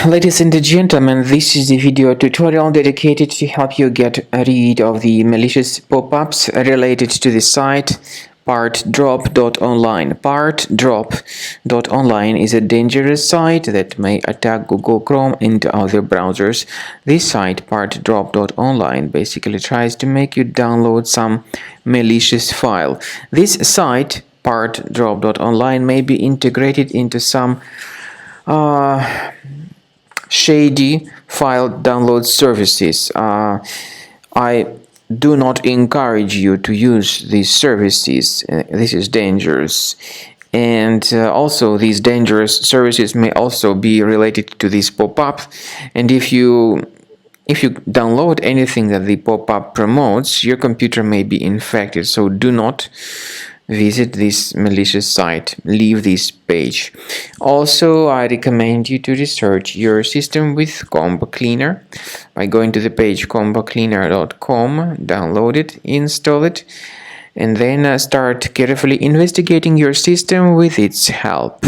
Ladies and gentlemen, this is the video tutorial dedicated to help you get rid of the malicious pop-ups related to the site Partdrop.online. Partdrop.online is a dangerous site that may attack Google Chrome and other browsers. This site, Partdrop.online, basically tries to make you download some malicious file. This site, Partdrop.online, may be integrated into some shady file download services. I do not encourage you to use these services. This is dangerous. And also these dangerous services may also be related to this pop-up. And if you download anything that the pop-up promotes, your computer may be infected. So do not visit this malicious site. Leave this page. Also, I recommend you to research your system with Combo Cleaner by going to the page combocleaner.com, download it, install it, and then start carefully investigating your system with its help.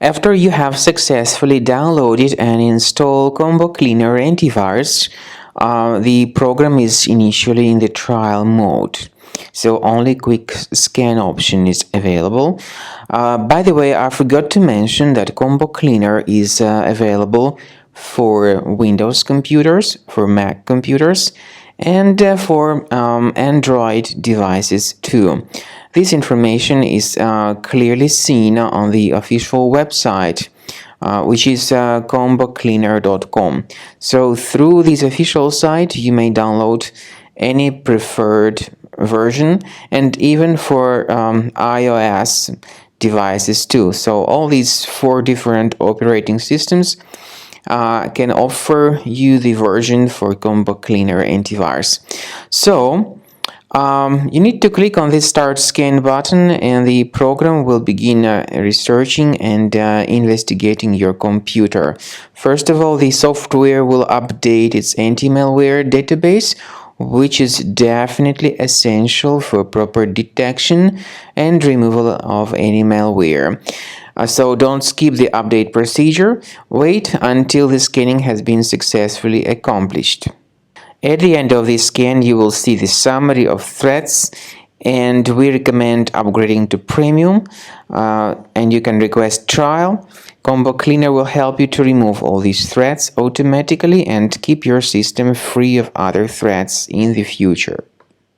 After you have successfully downloaded and installed Combo Cleaner antivirus, the program is initially in the trial mode. So only quick scan option is available. By the way, I forgot to mention that Combo Cleaner is available for Windows computers, for Mac computers, and for Android devices too. This information is clearly seen on the official website, which is combocleaner.com. So through this official site, you may download any preferred version, and even for iOS devices too. So all these 4 different operating systems can offer you the version for Combo Cleaner antivirus. So you need to click on this Start Scan button, and the program will begin researching and investigating your computer. First of all, the software will update its anti-malware database, which is definitely essential for proper detection and removal of any malware. So don't skip the update procedure. Wait until the scanning has been successfully accomplished. At the end of the scan, you will see the summary of threats, and we recommend upgrading to Premium, and you can request trial. Combo Cleaner will help you to remove all these threats automatically and keep your system free of other threats in the future.